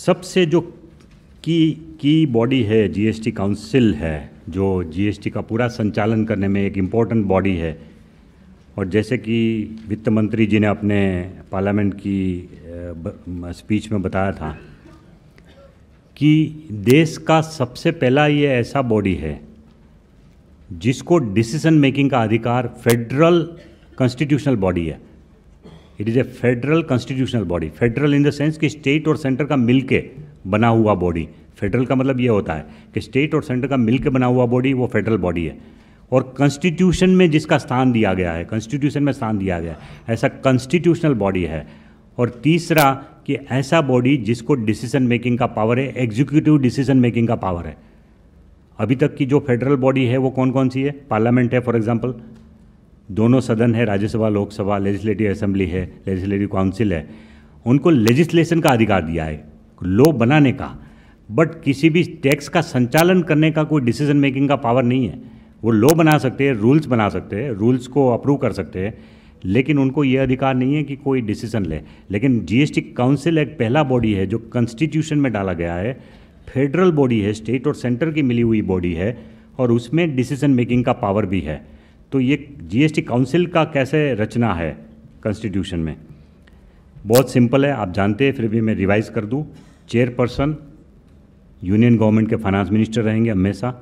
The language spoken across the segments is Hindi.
सबसे जो की बॉडी है जीएसटी काउंसिल है, जो जीएसटी का पूरा संचालन करने में एक इम्पोर्टेंट बॉडी है। और जैसे कि वित्त मंत्री जी ने अपने पार्लियामेंट की स्पीच में बताया था कि देश का सबसे पहला ये ऐसा बॉडी है जिसको डिसीजन मेकिंग का अधिकार फेडरल कॉन्स्टिट्यूशनल बॉडी है। It is a federal constitutional body. Federal in the sense कि स्टेट और सेंटर का मिलके बना हुआ बॉडी। फेडरल का मतलब ये होता है कि स्टेट और सेंटर का मिलके बना हुआ बॉडी वो फेडरल बॉडी है। और कॉन्स्टिट्यूशन में जिसका स्थान दिया गया है, कॉन्स्टिट्यूशन में स्थान दिया गया है, ऐसा कॉन्स्टिट्यूशनल बॉडी है। और तीसरा कि ऐसा बॉडी जिसको डिसीजन मेकिंग का पावर है, एग्जीक्यूटिव डिसीजन मेकिंग का पावर है। अभी तक की जो फेडरल बॉडी है वो कौन कौन सी है? पार्लियामेंट है फॉर एग्जांपल, दोनों सदन है, राज्यसभा लोकसभा, लेजिस्लेटिव असेंबली है, लेजिस्लेटिव काउंसिल है। उनको लेजिस्लेशन का अधिकार दिया है, लॉ बनाने का, बट किसी भी टैक्स का संचालन करने का कोई डिसीजन मेकिंग का पावर नहीं है। वो लॉ बना सकते हैं, रूल्स बना सकते हैं, रूल्स को अप्रूव कर सकते हैं, लेकिन उनको ये अधिकार नहीं है कि कोई डिसीजन ले। लेकिन जीएसटी काउंसिल एक पहला बॉडी है जो कॉन्स्टिट्यूशन में डाला गया है, फेडरल बॉडी है, स्टेट और सेंटर की मिली हुई बॉडी है, और उसमें डिसीजन मेकिंग का पावर भी है। तो ये जीएसटी काउंसिल का कैसे रचना है कॉन्स्टिट्यूशन में, बहुत सिंपल है, आप जानते हैं, फिर भी मैं रिवाइज कर दूं। चेयरपर्सन यूनियन गवर्नमेंट के फाइनेंस मिनिस्टर रहेंगे हमेशा।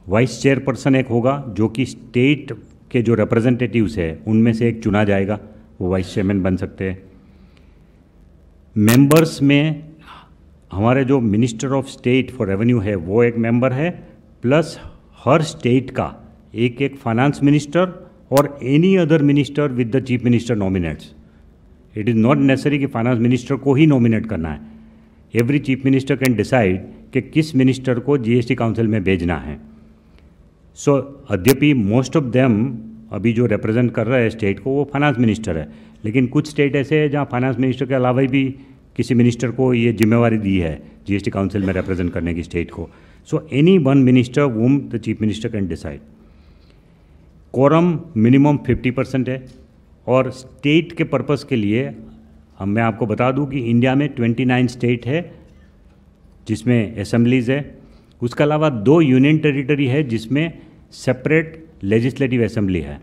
वाइस चेयरपर्सन एक होगा जो कि स्टेट के जो रिप्रेजेंटेटिव्स है उनमें से एक चुना जाएगा, वो वाइस चेयरमैन बन सकते हैं। मेंबर्स में हमारे जो minister of state for revenue है वो एक मेंबर है, प्लस हर स्टेट का एक एक फाइनेंस मिनिस्टर और any other minister with the chief minister nominates. It is not necessary कि फाइनेंस मिनिस्टर को ही नॉमिनेट करना है। Every chief minister can decide कि किस मिनिस्टर को जीएसटी काउंसिल में भेजना है। सो अद्यपि मोस्ट ऑफ देम अभी जो रिप्रेजेंट कर रहे हैं स्टेट को वो फाइनेंस मिनिस्टर है, लेकिन कुछ स्टेट ऐसे हैं जहाँ फाइनेंस मिनिस्टर के अलावा भी किसी मिनिस्टर को ये जिम्मेवारी दी है जीएसटी काउंसिल में रिप्रेजेंट करने की स्टेट को। So any one minister whom the chief minister can decide. Quorum minimum 50% है, और स्टेट के पर्पस के लिए मैं आपको बता दूं कि इंडिया में 29 स्टेट है जिसमें असेंबलीज है। उसके अलावा 2 यूनियन टेरिटरी है जिसमें सेपरेट लेजिस्लेटिव असेंबली है,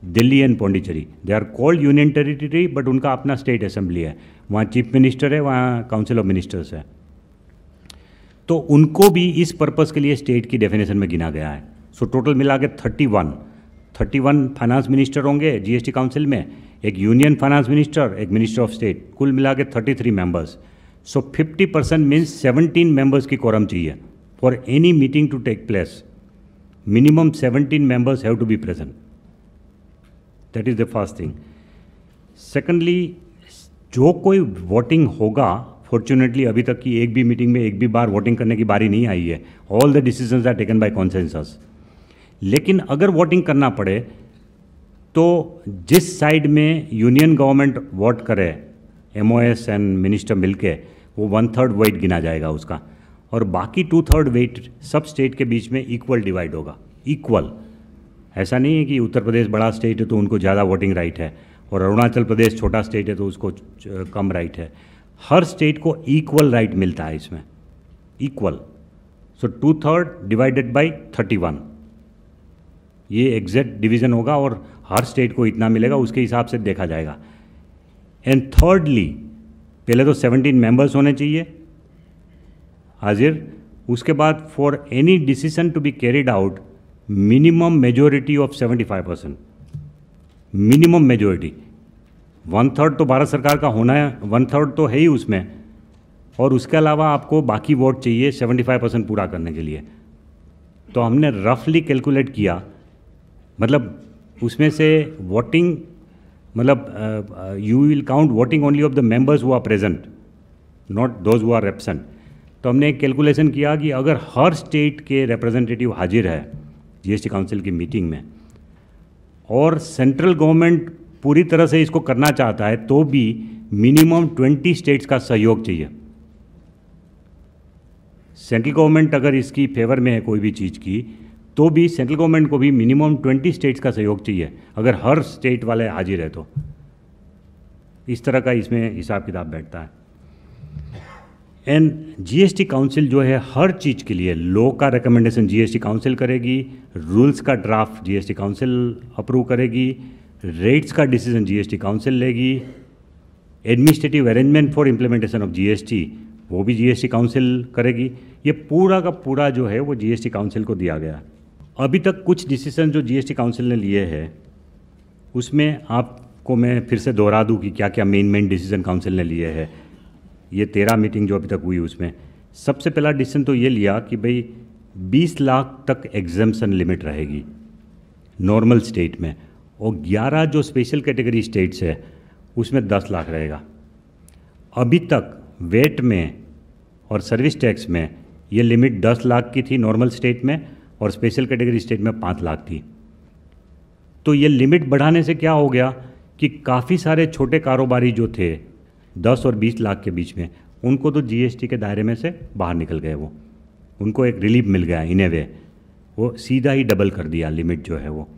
Delhi and Pondicherry. They are called union territory but उनका अपना स्टेट असेंबली है, वहाँ चीफ मिनिस्टर है, वहाँ काउंसिल ऑफ मिनिस्टर्स है। तो उनको भी इस पर्पस के लिए स्टेट की डेफिनेशन में गिना गया है। सो टोटल मिला के 31 फाइनेंस मिनिस्टर होंगे जीएसटी काउंसिल में, एक यूनियन फाइनेंस मिनिस्टर, एक मिनिस्टर ऑफ स्टेट, कुल मिला के 33 मेंबर्स। सो 50% मीन्स 17 मेंबर्स की कोरम चाहिए for any meeting to take place. Minimum 17 members have to be present. That is the first thing. Secondly, जो कोई वोटिंग होगा, फॉर्चुनेटली अभी तक की एक भी मीटिंग में एक भी बार वोटिंग करने की बारी नहीं आई है। All the decisions are taken by consensus. लेकिन अगर वोटिंग करना पड़े तो जिस साइड में यूनियन गवर्नमेंट वोट करे, एमओएस एंड मिनिस्टर मिलके, वो 1/3 वेट गिना जाएगा उसका, और बाकी 2/3 वेट सब स्टेट के बीच में इक्वल डिवाइड होगा। इक्वल, ऐसा नहीं है कि उत्तर प्रदेश बड़ा स्टेट है तो उनको ज़्यादा वोटिंग राइट है और अरुणाचल प्रदेश छोटा स्टेट है तो उसको कम राइट है। हर स्टेट को इक्वल राइट मिलता है इसमें, इक्वल। सो 2/3 डिवाइडेड बाई 31, ये एग्जैक्ट डिवीज़न होगा और हर स्टेट को इतना मिलेगा, उसके हिसाब से देखा जाएगा। एंड थर्डली, पहले तो 17 मेंबर्स होने चाहिए हाजिर। उसके बाद for any decision to be carried out minimum majority of 75%। Minimum majority 1/3 तो भारत सरकार का होना है, 1/3 तो है ही उसमें, और उसके अलावा आपको बाकी वोट चाहिए 75% पूरा करने के लिए। तो हमने रफली कैलकुलेट किया, मतलब उसमें से वोटिंग, मतलब you will count voting only of the members who are present, not those who are absent. तो हमने एक कैलकुलेशन किया कि अगर हर स्टेट के रिप्रेजेंटेटिव हाजिर है जीएसटी काउंसिल की मीटिंग में, और सेंट्रल गवर्नमेंट पूरी तरह से इसको करना चाहता है, तो भी मिनिमम 20 स्टेट्स का सहयोग चाहिए। सेंट्रल गवर्नमेंट अगर इसकी फेवर में है कोई भी चीज़ की, तो भी सेंट्रल गवर्नमेंट को भी मिनिमम 20 स्टेट्स का सहयोग चाहिए, अगर हर स्टेट वाले हाजिर है तो। इस तरह का इसमें हिसाब किताब बैठता है। एंड जीएसटी काउंसिल जो है हर चीज़ के लिए लॉ का रिकमेंडेशन जीएसटी काउंसिल करेगी, रूल्स का ड्राफ्ट जीएसटी काउंसिल अप्रूव करेगी, रेट्स का डिसीजन जीएसटी काउंसिल लेगी, administrative arrangement for implementation of GST वो भी जीएसटी काउंसिल करेगी। ये पूरा का पूरा जो है वो जीएसटी काउंसिल को दिया गया। अभी तक कुछ डिसीजन जो जीएसटी काउंसिल ने लिए हैं उसमें आपको मैं फिर से दोहरा दूं कि क्या क्या मेन डिसीजन काउंसिल ने लिए हैं। ये 13 मीटिंग जो अभी तक हुई उसमें सबसे पहला डिसीजन तो ये लिया कि भाई 20 लाख तक एग्जम्पशन लिमिट रहेगी नॉर्मल स्टेट में, और 11 जो स्पेशल कैटेगरी स्टेट्स है उसमें 10 लाख रहेगा। अभी तक वेट में और सर्विस टैक्स में ये लिमिट 10 लाख की थी नॉर्मल स्टेट में, और स्पेशल कैटेगरी स्टेट में 5 लाख थी। तो ये लिमिट बढ़ाने से क्या हो गया कि काफ़ी सारे छोटे कारोबारी जो थे 10 और 20 लाख के बीच में, उनको तो जीएसटी के दायरे में से बाहर निकल गए, वो उनको एक रिलीफ मिल गया इन ए वे, वो सीधा ही डबल कर दिया लिमिट जो है वो।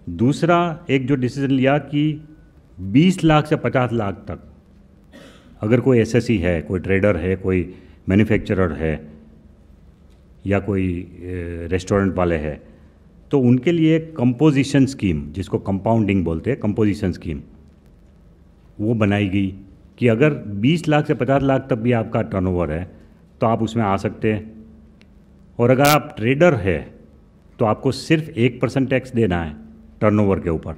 दूसरा एक जो डिसीजन लिया कि 20 लाख से 50 लाख तक अगर कोई एसएससी है, कोई ट्रेडर है, कोई मैन्युफैक्चरर है या कोई रेस्टोरेंट वाले हैं, तो उनके लिए कंपोजिशन स्कीम, जिसको कंपाउंडिंग बोलते हैं, कंपोजिशन स्कीम वो बनाई गई कि अगर 20 लाख से 50 लाख तक भी आपका टर्नओवर है तो आप उसमें आ सकते हैं। और अगर आप ट्रेडर है तो आपको सिर्फ 1% टैक्स देना है टर्नओवर के ऊपर,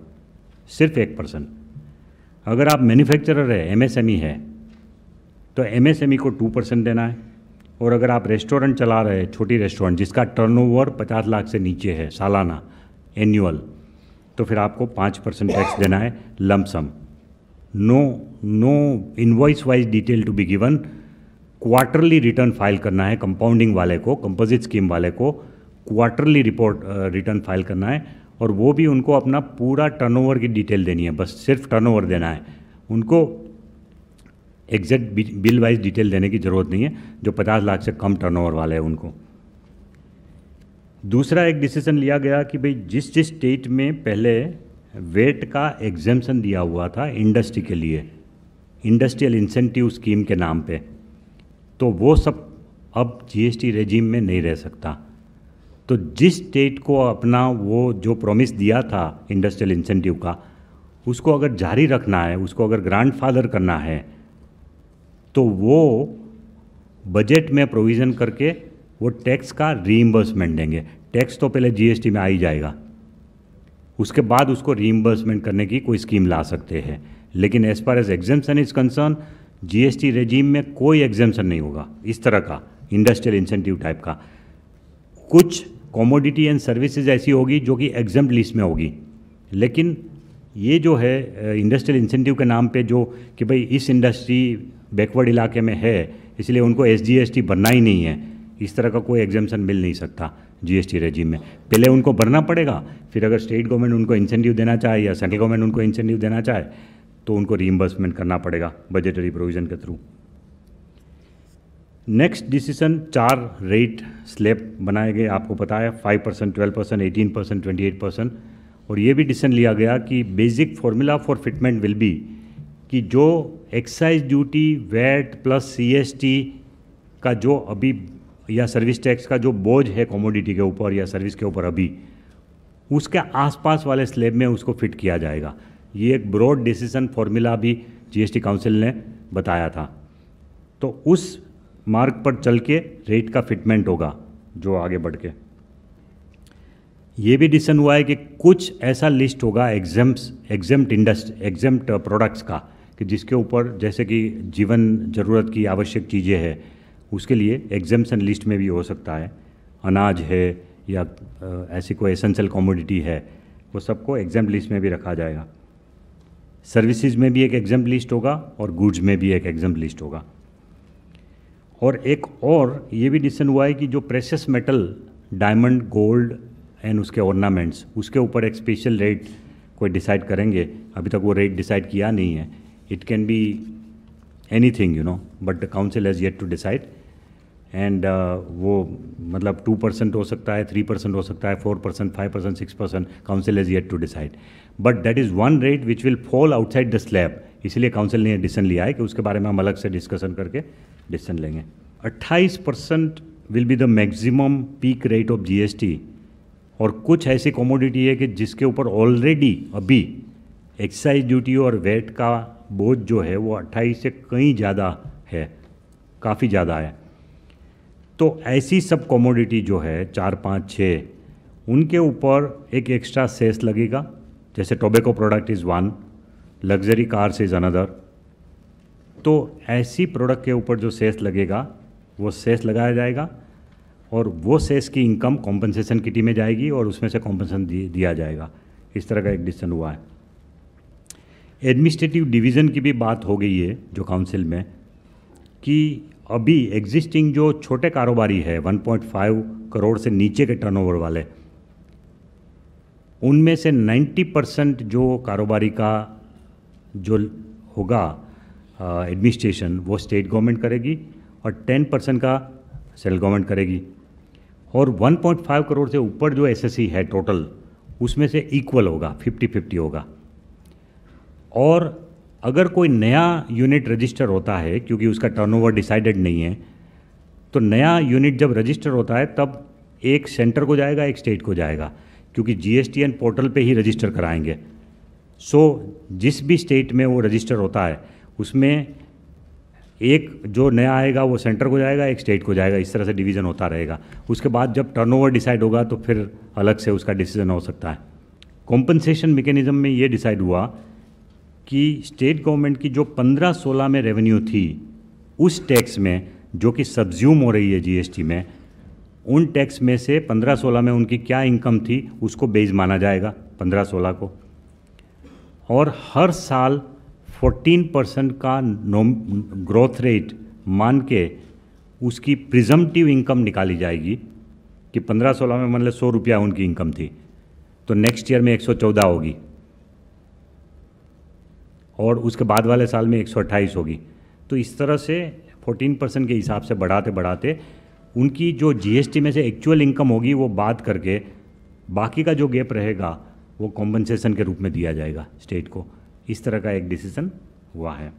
सिर्फ 1%। अगर आप मैन्युफैक्चरर है, एमएसएमई है, तो एमएसएमई को 2% देना है। और अगर आप रेस्टोरेंट चला रहे हैं, छोटी रेस्टोरेंट जिसका टर्नओवर 50 लाख से नीचे है सालाना, एनुअल, तो फिर आपको 5% टैक्स देना है lump sum. No invoice wise detail to be given, quarterly return file करना है कंपाउंडिंग वाले को, कंपोजिट स्कीम वाले को क्वार्टरली रिपोर्ट रिटर्न फाइल करना है, और वो भी उनको अपना पूरा टर्नओवर की डिटेल देनी है, बस सिर्फ टर्नओवर देना है, उनको एग्जैक्ट बिल वाइज डिटेल देने की ज़रूरत नहीं है जो 50 लाख से कम टर्नओवर वाले हैं उनको। दूसरा एक डिसीजन लिया गया कि भाई जिस जिस स्टेट में पहले वेट का एग्जेम्पशन दिया हुआ था इंडस्ट्री के लिए, इंडस्ट्रियल इंसेंटिव स्कीम के नाम पे, तो वो सब अब जीएसटी रेजिम में नहीं रह सकता। तो जिस स्टेट को अपना वो जो प्रॉमिस दिया था इंडस्ट्रियल इंसेंटिव का, उसको अगर जारी रखना है, उसको अगर ग्रैंडफादर करना है, तो वो बजट में प्रोविज़न करके वो टैक्स का रीइंबर्समेंट देंगे। टैक्स तो पहले जीएसटी में आ ही जाएगा, उसके बाद उसको रीइंबर्समेंट करने की कोई स्कीम ला सकते हैं। लेकिन as far as exemption is concern, GST regime में कोई एग्जेम्पशन नहीं होगा इस तरह का इंडस्ट्रियल इंसेंटिव टाइप का। कुछ कमोडिटी एंड सर्विसेज ऐसी होगी जो कि एग्जेम्प्ट लिस्ट में होगी, लेकिन ये जो है इंडस्ट्रियल इंसेंटिव के नाम पे जो कि भाई इस इंडस्ट्री बैकवर्ड इलाके में है इसलिए उनको एसजीएसटी भरना ही नहीं है, इस तरह का कोई एग्जेम्पशन मिल नहीं सकता जीएसटी रेजिम में। पहले उनको भरना पड़ेगा, फिर अगर स्टेट गवर्नमेंट उनको इंसेंटिव देना चाहे या सेंट्रल गवर्नमेंट उनको इंसेंटिव देना चाहे तो उनको रीइंबर्समेंट करना पड़ेगा बजटरी प्रोविज़न के through. Next decision 4 rate slab बनाए गए, आपको पता है 5%, 12%, 18%, 28%। और ये भी डिसीजन लिया गया कि basic formula for fitment will be कि जो excise duty, VAT plus CST का जो अभी या सर्विस टैक्स का जो बोझ है कमोडिटी के ऊपर या सर्विस के ऊपर अभी, उसके आसपास वाले स्लैब में उसको फिट किया जाएगा। ये एक ब्रॉड डिसीजन फॉर्मूला भी जीएसटी काउंसिल ने बताया था। तो उस मार्ग पर चल के रेट का फिटमेंट होगा जो आगे बढ़ के। ये भी डिसीजन हुआ है कि कुछ ऐसा लिस्ट होगा एग्जेम्प्ट प्रोडक्ट्स का कि जिसके ऊपर जैसे कि जीवन ज़रूरत की आवश्यक चीज़ें हैं उसके लिए एग्जेम्पशन लिस्ट में भी हो सकता है, अनाज है या ऐसी कोई एसेंशियल कमोडिटी है, वो सबको एग्जेम्प्ट लिस्ट में भी रखा जाएगा। सर्विसेज में भी एक एग्जेम्प्ट लिस्ट होगा और गुड्स में भी एक एग्जेम्प्ट लिस्ट होगा। और एक और ये भी डिसीजन हुआ है कि जो precious metal, diamond, gold and उसके ऑर्नामेंट्स, उसके ऊपर एक स्पेशल रेट कोई डिसाइड करेंगे। अभी तक वो रेट डिसाइड किया नहीं है, it can be anything but the council has yet to decide. And वो मतलब 2% हो सकता है, 3% हो सकता है, 4%, 5%, 6%, council has yet to decide. But that is one rate which will fall outside the slab, इसलिए काउंसिल ने डिसीजन लिया है कि उसके बारे में हम अलग से डिस्कशन करके डिसीजन लेंगे। 28% will be the maximum peak rate of GST. और कुछ ऐसी कमोडिटी है कि जिसके ऊपर ऑलरेडी अभी एक्साइज ड्यूटी और वेट का बोझ जो है वो 28 से कहीं ज़्यादा है, काफ़ी ज़्यादा है। तो ऐसी सब कमोडिटी जो है 4, 5, 6 उनके ऊपर एक एक्स्ट्रा सेस लगेगा। जैसे tobacco product is one, luxury cars is another. तो ऐसी प्रोडक्ट के ऊपर जो सेस लगेगा वो सेस लगाया जाएगा और वो सेस की इनकम कॉम्पनसेशन किटी में जाएगी और उसमें से कॉम्पनसेशन दिया जाएगा। इस तरह का एक डिसीजन हुआ है। एडमिनिस्ट्रेटिव डिवीज़न की भी बात हो गई है जो काउंसिल में, कि अभी एग्जिस्टिंग जो छोटे कारोबारी है 1.5 करोड़ से नीचे के टर्नओवर वाले, उनमें से 90% जो कारोबारी का जो होगा एडमिनिस्ट्रेशन वो स्टेट गवर्नमेंट करेगी और 10% का सेंट्रल गवर्नमेंट करेगी। और 1.5 करोड़ से ऊपर जो एसएससी है टोटल, उसमें से इक्वल होगा, 50-50 होगा। और अगर कोई नया यूनिट रजिस्टर होता है, क्योंकि उसका टर्नओवर डिसाइडेड नहीं है, तो नया यूनिट जब रजिस्टर होता है तब एक सेंटर को जाएगा, एक स्टेट को जाएगा, क्योंकि जीएसटीएन पोर्टल पे ही रजिस्टर कराएंगे। सो जिस भी स्टेट में वो रजिस्टर होता है उसमें एक जो नया आएगा वो सेंटर को जाएगा, एक स्टेट को जाएगा। इस तरह से डिवीज़न होता रहेगा। उसके बाद जब टर्नओवर डिसाइड होगा तो फिर अलग से उसका डिसीजन हो सकता है। कॉम्पनसेशन मैकेनिज्म में ये डिसाइड हुआ कि स्टेट गवर्नमेंट की जो 15-16 में रेवेन्यू थी, उस टैक्स में जो कि सब्ज्यूम हो रही है जीएसटी में, उन टैक्स में से 15-16 में उनकी क्या इनकम थी उसको बेस माना जाएगा 15-16 को। और हर साल 14% का ग्रोथ रेट मान के उसकी प्रिजम्पटिव इनकम निकाली जाएगी कि 15-16 में मान लो 100 रुपया उनकी इनकम थी, तो नेक्स्ट ईयर में 114 होगी और उसके बाद वाले साल में 128 होगी। तो इस तरह से 14% के हिसाब से बढ़ाते बढ़ाते उनकी जो जीएसटी में से एक्चुअल इनकम होगी वो बात करके बाकी का जो गैप रहेगा वो कॉम्पनसेशन के रूप में दिया जाएगा स्टेट को। इस तरह का एक डिसीजन हुआ है।